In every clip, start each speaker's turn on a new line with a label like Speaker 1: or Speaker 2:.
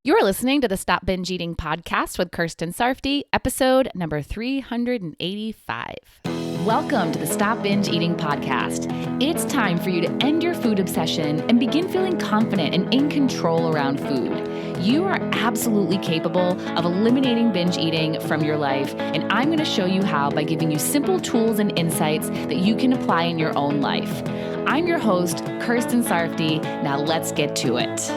Speaker 1: You're listening to the Stop Binge Eating podcast with Kirsten Sarfty, episode number 385. Welcome to the Stop Binge Eating podcast. It's time for you to end your food obsession and begin feeling confident and in control around food. You are absolutely capable of eliminating binge eating from your life, and I'm going to show you how by giving you simple tools and insights that you can apply in your own life. I'm your host, Kirsten Sarfty. Now let's get to it.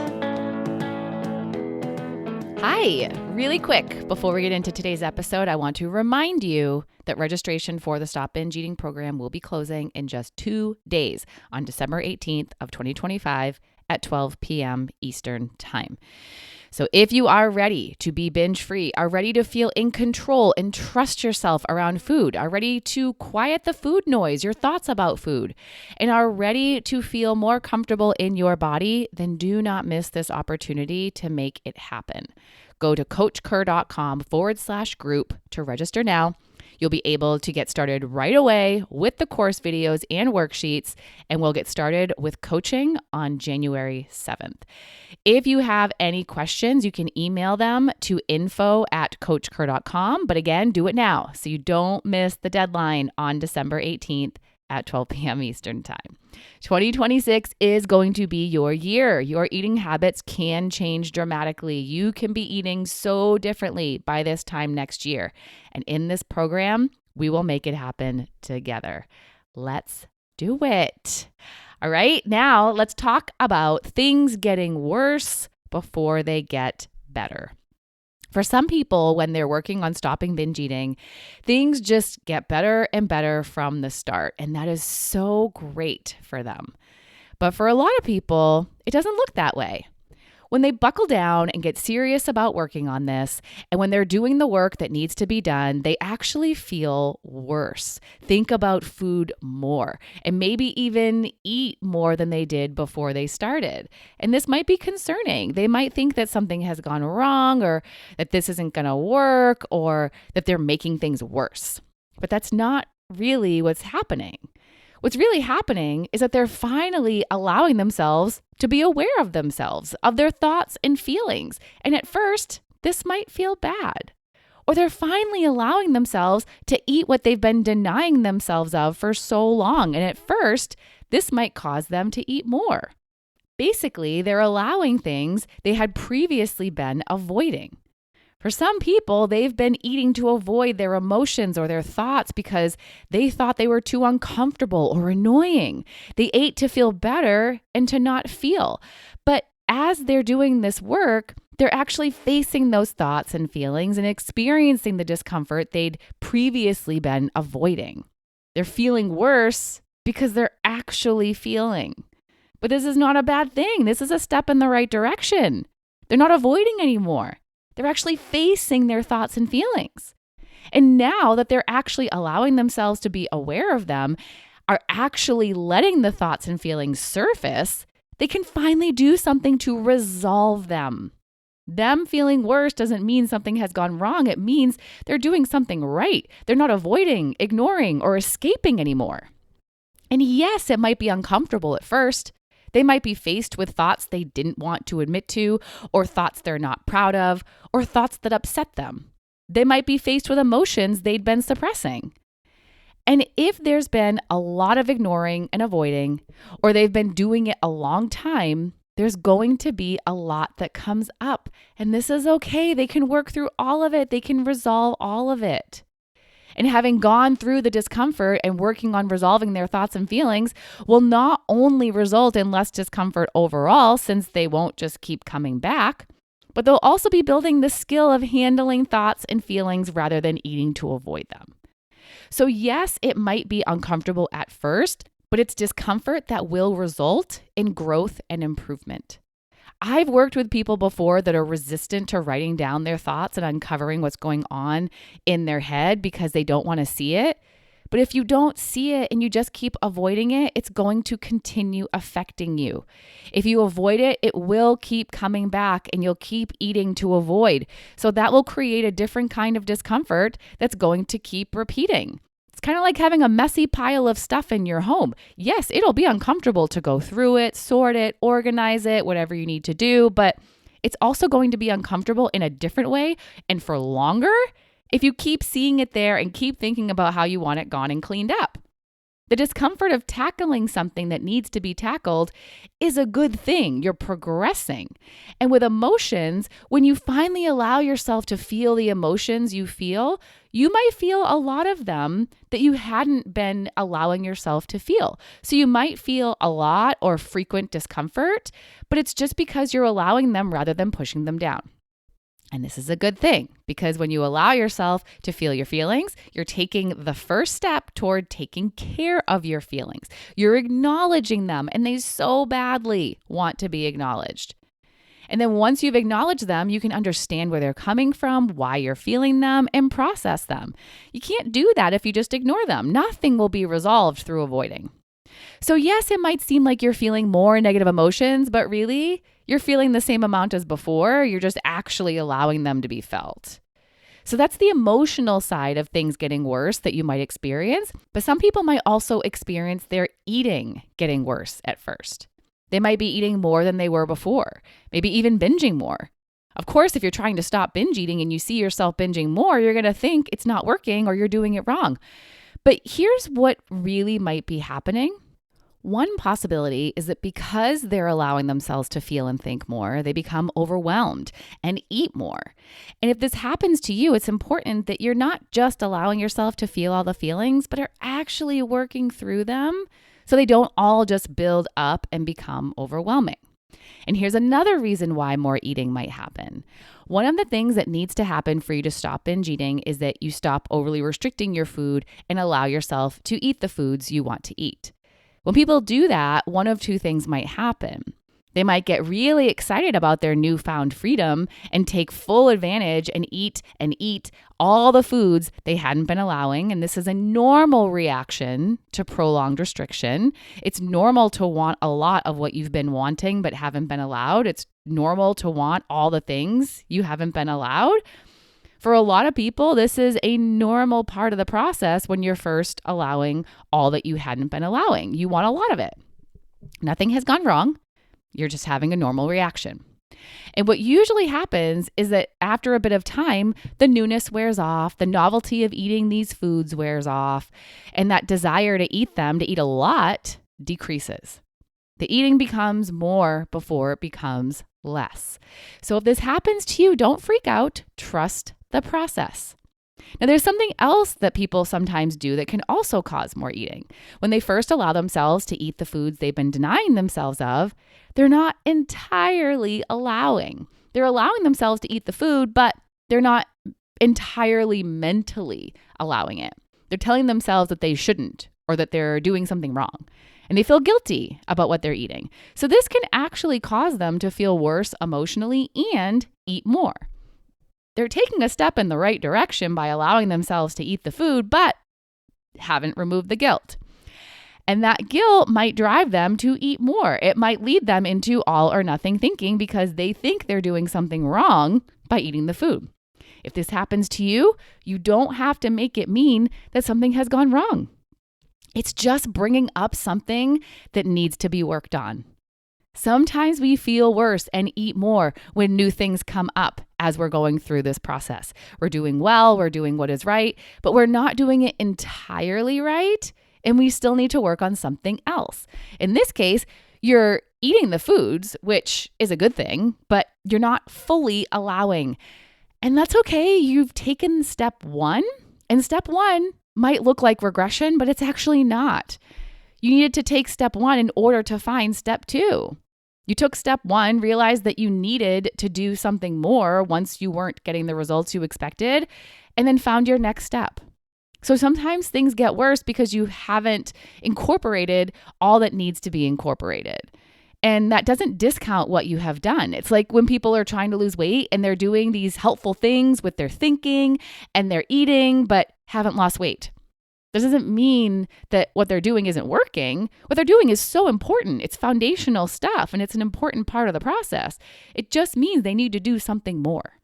Speaker 1: Hi, really quick, before we get into today's episode, I want to remind you that registration for the Stop Binge Eating program will be closing in just 2 days on December 18th of 2025 at 12 p.m. Eastern Time. So if you are ready to be binge-free, are ready to feel in control and trust yourself around food, are ready to quiet the food noise, your thoughts about food, and are ready to feel more comfortable in your body, then do not miss this opportunity to make it happen. Go to coachker.com/group to register now. You'll be able to get started right away with the course videos and worksheets, and we'll get started with coaching on January 7th. If you have any questions, you can email them to info@coachker.com. But again, do it now so you don't miss the deadline on December 18th at 12 p.m. Eastern Time. 2026 is going to be your year. Your eating habits can change dramatically. You can be eating so differently by this time next year. And in this program, we will make it happen together. Let's do it. All right, now let's talk about things getting worse before they get better. For some people, when they're working on stopping binge eating, things just get better and better from the start, and that is so great for them. But for a lot of people, it doesn't look that way. When they buckle down and get serious about working on this, and when they're doing the work that needs to be done, they actually feel worse, think about food more, and maybe even eat more than they did before they started. And this might be concerning. They might think that something has gone wrong, or that this isn't going to work, or that they're making things worse. But that's not really what's happening. What's really happening is that they're finally allowing themselves to be aware of themselves, of their thoughts and feelings. And at first, this might feel bad. Or they're finally allowing themselves to eat what they've been denying themselves of for so long. And at first, this might cause them to eat more. Basically, they're allowing things they had previously been avoiding. For some people, they've been eating to avoid their emotions or their thoughts because they thought they were too uncomfortable or annoying. They ate to feel better and to not feel. But as they're doing this work, they're actually facing those thoughts and feelings and experiencing the discomfort they'd previously been avoiding. They're feeling worse because they're actually feeling. But this is not a bad thing. This is a step in the right direction. They're not avoiding anymore. They're actually facing their thoughts and feelings. And now that they're actually allowing themselves to be aware of them, are actually letting the thoughts and feelings surface, they can finally do something to resolve them. Them feeling worse doesn't mean something has gone wrong. It means they're doing something right. They're not avoiding, ignoring, or escaping anymore. And yes, it might be uncomfortable at first. They might be faced with thoughts they didn't want to admit to, or thoughts they're not proud of, or thoughts that upset them. They might be faced with emotions they'd been suppressing. And if there's been a lot of ignoring and avoiding, or they've been doing it a long time, there's going to be a lot that comes up. And this is okay. They can work through all of it. They can resolve all of it. And having gone through the discomfort and working on resolving their thoughts and feelings will not only result in less discomfort overall, since they won't just keep coming back, but they'll also be building the skill of handling thoughts and feelings rather than eating to avoid them. So yes, it might be uncomfortable at first, but it's discomfort that will result in growth and improvement. I've worked with people before that are resistant to writing down their thoughts and uncovering what's going on in their head because they don't want to see it. But if you don't see it and you just keep avoiding it, it's going to continue affecting you. If you avoid it, it will keep coming back and you'll keep eating to avoid. So that will create a different kind of discomfort that's going to keep repeating. It's kind of like having a messy pile of stuff in your home. Yes, it'll be uncomfortable to go through it, sort it, organize it, whatever you need to do, but It's also going to be uncomfortable in a different way and for longer if you keep seeing it there and keep thinking about how you want it gone and cleaned up. The discomfort of tackling something that needs to be tackled is a good thing. You're progressing. And with emotions, when you finally allow yourself to feel the emotions you feel, you might feel a lot of them that you hadn't been allowing yourself to feel. So you might feel a lot or frequent discomfort, but it's just because you're allowing them rather than pushing them down. And this is a good thing because when you allow yourself to feel your feelings, you're taking the first step toward taking care of your feelings. You're acknowledging them, and they so badly want to be acknowledged. And then once you've acknowledged them, you can understand where they're coming from, why you're feeling them, and process them. You can't do that if you just ignore them. Nothing will be resolved through avoiding. So yes, it might seem like you're feeling more negative emotions, but really, you're feeling the same amount as before. You're just actually allowing them to be felt. So that's the emotional side of things getting worse that you might experience. But some people might also experience their eating getting worse at first. They might be eating more than they were before, maybe even binging more. Of course, if you're trying to stop binge eating and you see yourself binging more, you're going to think it's not working or you're doing it wrong. But here's what really might be happening. One possibility is that because they're allowing themselves to feel and think more, they become overwhelmed and eat more. And if this happens to you, it's important that you're not just allowing yourself to feel all the feelings, but are actually working through them so they don't all just build up and become overwhelming. And here's another reason why more eating might happen. One of the things that needs to happen for you to stop binge eating is that you stop overly restricting your food and allow yourself to eat the foods you want to eat. When people do that, one of two things might happen. They might get really excited about their newfound freedom and take full advantage and eat all the foods they hadn't been allowing. And this is a normal reaction to prolonged restriction. It's normal to want a lot of what you've been wanting but haven't been allowed. It's normal to want all the things you haven't been allowed. For a lot of people, this is a normal part of the process when you're first allowing all that you hadn't been allowing. You want a lot of it. Nothing has gone wrong. You're just having a normal reaction. And what usually happens is that after a bit of time, the newness wears off, the novelty of eating these foods wears off, and that desire to eat them, to eat a lot, decreases. The eating becomes more before it becomes less. So if this happens to you, don't freak out. Trust the process. Now, there's something else that people sometimes do that can also cause more eating. When they first allow themselves to eat the foods they've been denying themselves of, they're not entirely allowing. They're allowing themselves to eat the food, but they're not entirely mentally allowing it. They're telling themselves that they shouldn't or that they're doing something wrong. And they feel guilty about what they're eating. So this can actually cause them to feel worse emotionally and eat more. They're taking a step in the right direction by allowing themselves to eat the food, but haven't removed the guilt. And that guilt might drive them to eat more. It might lead them into all or nothing thinking because they think they're doing something wrong by eating the food. If this happens to you, you don't have to make it mean that something has gone wrong. It's just bringing up something that needs to be worked on. Sometimes we feel worse and eat more when new things come up as we're going through this process. We're doing well, we're doing what is right, but we're not doing it entirely right, and we still need to work on something else. In this case, you're eating the foods, which is a good thing, but you're not fully allowing. And that's okay. You've taken step one, and step one might look like regression, but it's actually not. You needed to take step one in order to find step two. You took step one, realized that you needed to do something more once you weren't getting the results you expected, and then found your next step. So sometimes things get worse because you haven't incorporated all that needs to be incorporated. And that doesn't discount what you have done. It's like when people are trying to lose weight and they're doing these helpful things with their thinking and their eating, but haven't lost weight. This doesn't mean that what they're doing isn't working. What they're doing is so important. It's foundational stuff, and it's an important part of the process. It just means they need to do something more.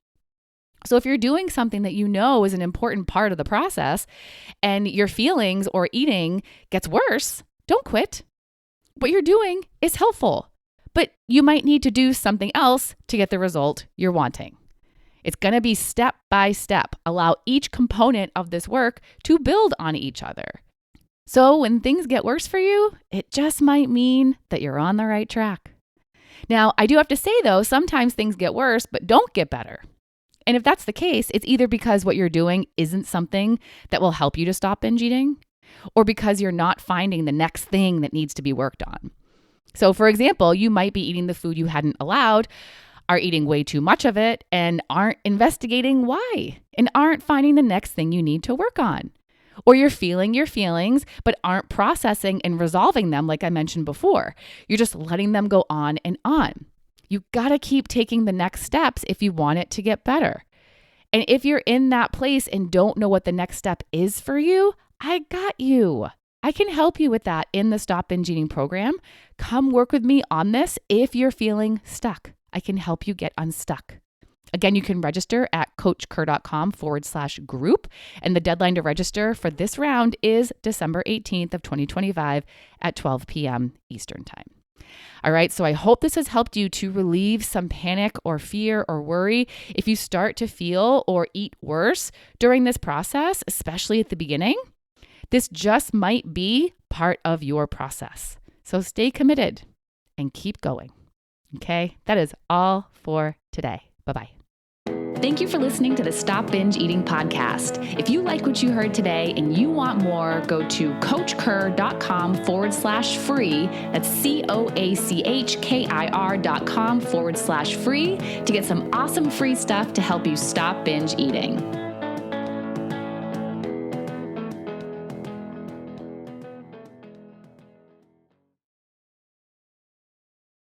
Speaker 1: So if you're doing something that you know is an important part of the process and your feelings or eating gets worse, don't quit. What you're doing is helpful, but you might need to do something else to get the result you're wanting. It's going to be step by step. Allow each component of this work to build on each other. So when things get worse for you, it just might mean that you're on the right track. Now, I do have to say though, sometimes things get worse, but don't get better. And if that's the case, it's either because what you're doing isn't something that will help you to stop binge eating, or because you're not finding the next thing that needs to be worked on. So for example, you might be eating the food you hadn't allowed, are eating way too much of it, and aren't investigating why, and aren't finding the next thing you need to work on. Or you're feeling your feelings, but aren't processing and resolving them like I mentioned before. You're just letting them go on and on. You gotta keep taking the next steps if you want it to get better. And if you're in that place and don't know what the next step is for you, I got you. I can help you with that in the Stop Binge Eating program. Come work with me on this if you're feeling stuck. I can help you get unstuck. Again, you can register at coachker.com/group. And the deadline to register for this round is December 18th of 2025 at 12 p.m. Eastern Time. All right, so I hope this has helped you to relieve some panic or fear or worry if you start to feel or eat worse during this process, especially at the beginning. This just might be part of your process. So stay committed and keep going. Okay, that is all for today. Bye-bye. Thank you for listening to the Stop Binge Eating podcast. If you like what you heard today and you want more, go to coachker.com/free. That's COACHKIR.com/free to get some awesome free stuff to help you stop binge eating.